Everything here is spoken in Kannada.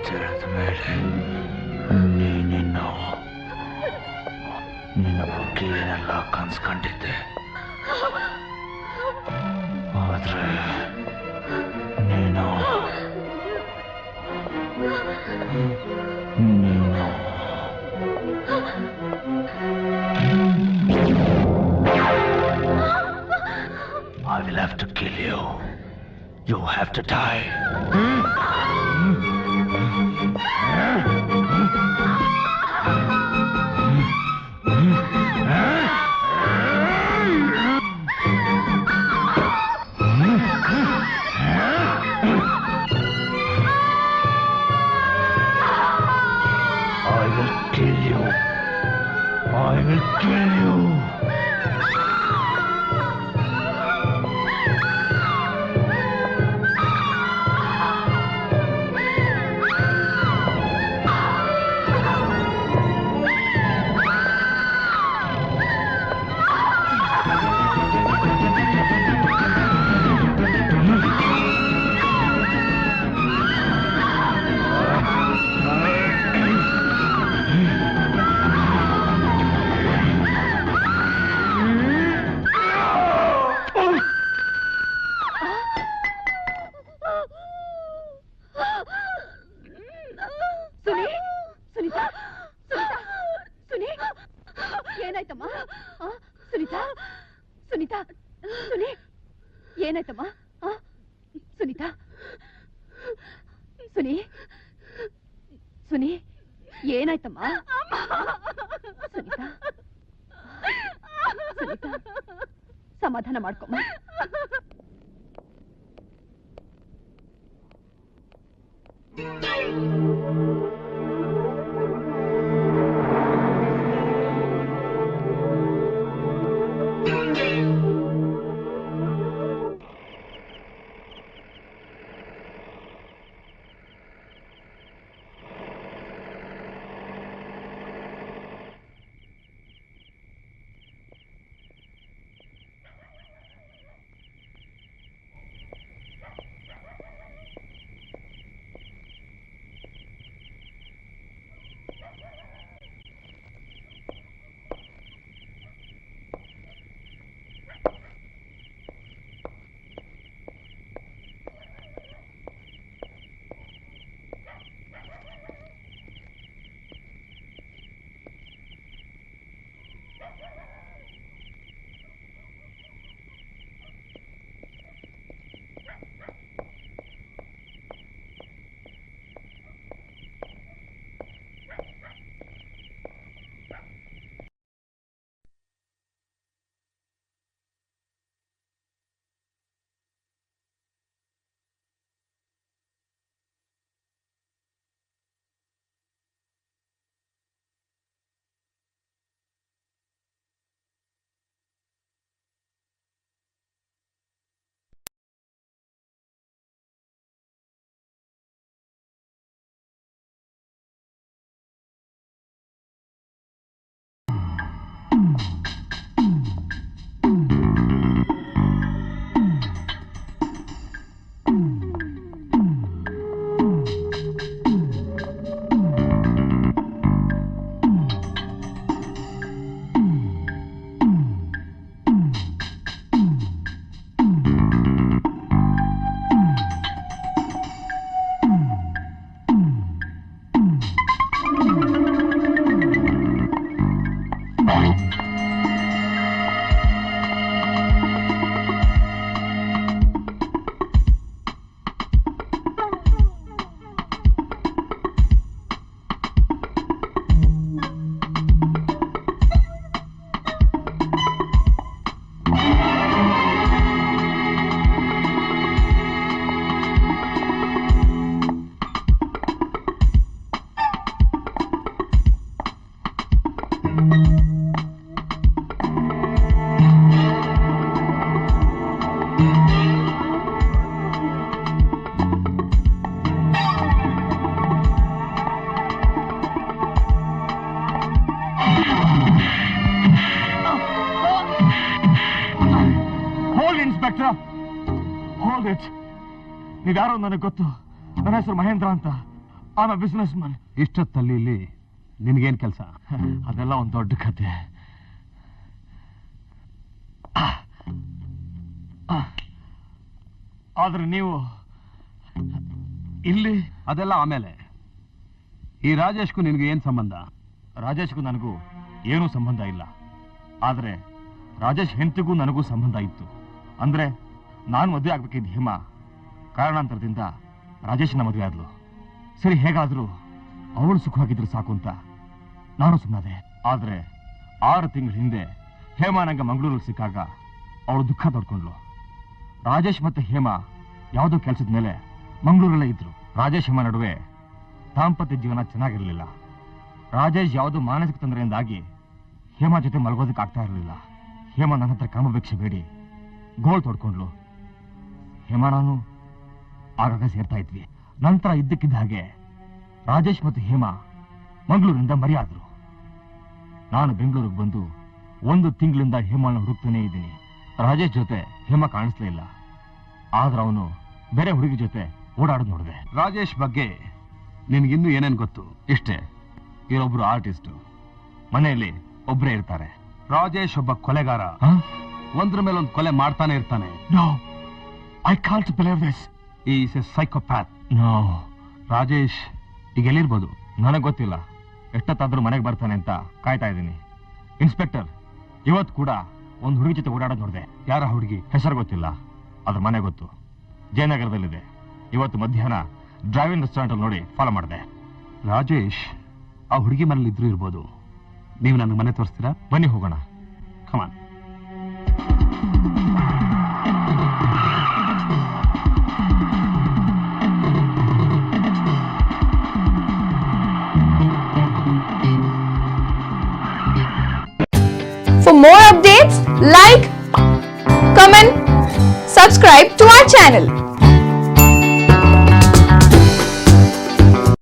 ತಿಳಿದ ಮೇಲೆ ನಿನ್ನ ಬಗ್ಗೆ ಏನೆಲ್ಲ ಕನ್ಸ್ಕೊಂಡಿದ್ದೆ. ಆದ್ರೆ ನೀನು I will have to kill you. You have to die. I will kill you. I will kill you. ಸಮಾಧಾನ ಮಾಡ್ಕೊಮ್ಮ. ನೀವ್ಯಾರೋ ನನಗೆ ಗೊತ್ತು. ನನ್ನ ಹೆಸರು ಮಹೇಂದ್ರ ಅಂತ. I'm a businessman. ಇಷ್ಟೊತ್ತಲ್ಲಿ ಇಲ್ಲಿ ನಿನಗೇನ್ ಕೆಲಸ? ಅದೆಲ್ಲ ಒಂದು ದೊಡ್ಡ ಕತೆ. ಆದ್ರೆ ನೀವು ಇಲ್ಲಿ ಅದೆಲ್ಲ ಆಮೇಲೆ. ಈ ರಾಜೇಶ್ಗೂ ನಿನ್ಗೆ ಏನ್ ಸಂಬಂಧ? ರಾಜೇಶ್ಗೂ ನನಗೂ ಏನೂ ಸಂಬಂಧ ಇಲ್ಲ. ಆದ್ರೆ ರಾಜೇಶ್ ಹೆಂಡತಿಗೂ ನನಗೂ ಸಂಬಂಧ ಇತ್ತು. ಅಂದ್ರೆ ನಾನು ಮದುವೆ ಆಗ್ಬೇಕಿದ್ದ ಹೇಮಾ ಕಾರಣಾಂತರದಿಂದ ರಾಜೇಶನ ಮದುವೆ ಆದ್ಲು. ಸರಿ, ಹೇಗಾದ್ರೂ ಅವಳು ಸುಖವಾಗಿದ್ರು ಸಾಕು ಅಂತ ನಾನು ಸುಮ್ಮನಾದೆ. ಆದ್ರೆ 6 ತಿಂಗಳ ಹಿಂದೆ ಹೇಮಾ ನಂಗೆ ಮಂಗಳೂರಲ್ಲಿ ಸಿಕ್ಕಾಗ ಅವಳು ದುಃಖ ತಡ್ಕೊಂಡ್ಲು. ರಾಜೇಶ್ ಮತ್ತೆ ಹೇಮಾ ಯಾವುದೋ ಕೆಲಸದ ಮೇಲೆ ಮಂಗಳೂರಲ್ಲೇ ಇದ್ರು. ರಾಜೇಶ್ ಹೇಮಾ ನಡುವೆ ದಾಂಪತ್ಯ ಜೀವನ ಚೆನ್ನಾಗಿರ್ಲಿಲ್ಲ. ರಾಜೇಶ್ ಯಾವುದೋ ಮಾನಸಿಕ ತೊಂದರೆಯಿಂದಾಗಿ ಹೇಮಾ ಜೊತೆ ಮಲಗೋದಕ್ಕೆ ಆಗ್ತಾ ಇರಲಿಲ್ಲ. ಹೇಮಾ ನನ್ನ ಹತ್ರ ಕಾಮಭಿಕ್ಷೆ ಬೇಡಿ ಗೋಳ್ ತೊಡ್ಕೊಂಡ್ಲು. ಹೇಮಾ ನಾನು ಆಗಾಗ ಸೇರ್ತಾ ಇದ್ವಿ. ನಂತರ ಇದ್ದಕ್ಕಿದ್ದ ಹಾಗೆ ರಾಜೇಶ್ ಮತ್ತು ಹೇಮಾ ಮಂಗಳೂರಿನಿಂದ ಮರೆಯಾದ್ರು. ನಾನು ಬೆಂಗಳೂರಿಗೆ ಬಂದು 1 ತಿಂಗಳಿಂದ ಹೇಮಾನ ಹುಡುಕ್ತಾನೇ ಇದ್ದೀನಿ. ರಾಜೇಶ್ ಜೊತೆ ಹೇಮಾ ಕಾಣಿಸ್ಲೇ ಇಲ್ಲ. ಆದ್ರೆ ಅವನು ಬೇರೆ ಹುಡುಗಿ ಜೊತೆ ಓಡಾಡೋದು ನೋಡಿದೆ. ರಾಜೇಶ್ ಬಗ್ಗೆ ನಿನ್ಗಿನ್ನೂ ಏನೇನ್ ಗೊತ್ತು? ಇಷ್ಟೇ, ಇವರೊಬ್ರು ಆರ್ಟಿಸ್ಟ್, ಮನೆಯಲ್ಲಿ ಒಬ್ಬರೇ ಇರ್ತಾರೆ. ರಾಜೇಶ್ ಒಬ್ಬ ಕೊಲೆಗಾರ. ಒಂದ್ರ ಮೇಲೆ ಒಂದು ಕೊಲೆ ಮಾಡ್ತಾನೆ ಇರ್ತಾನೆ. No, I can't believe this. ಈ is a psychopath. No. Rajesh ಈಗ ಎಲ್ಲಿರ್ಬೋದು? ನನಗೆ ಗೊತ್ತಿಲ್ಲ. ಎಷ್ಟೊತ್ತಾದ್ರೂ ಮನೆಗೆ ಬರ್ತಾನೆ ಅಂತ ಕಾಯ್ತಾ ಇದ್ದೀನಿ. ಇನ್ಸ್ಪೆಕ್ಟರ್, ಇವತ್ತು ಕೂಡ ಒಂದು ಹುಡುಗಿ ಜೊತೆ ಓಡಾಡೋದು ನೋಡಿದೆ. ಯಾರ ಹುಡುಗಿ? ಹೆಸರು ಗೊತ್ತಿಲ್ಲ, ಅದ್ರ ಮನೆ ಗೊತ್ತು. ಜಯನಗರದಲ್ಲಿದೆ. ಇವತ್ತು ಮಧ್ಯಾಹ್ನ ಡ್ರೈವಿಂಗ್ ರೆಸ್ಟೋರೆಂಟ್ ಅಲ್ಲಿ ನೋಡಿ ಫಾಲೋ ಮಾಡಿದೆ. ರಾಜೇಶ್ ಆ ಹುಡುಗಿ ಮನೇಲಿ ಇದ್ರೂ ಇರ್ಬೋದು. ನೀವು ನನ್ನ ಮನೆ ತೋರಿಸ್ತೀರಾ? ಬನ್ನಿ ಹೋಗೋಣ. ಕಮಾನ್. For more updates, like, comment, subscribe to our channel.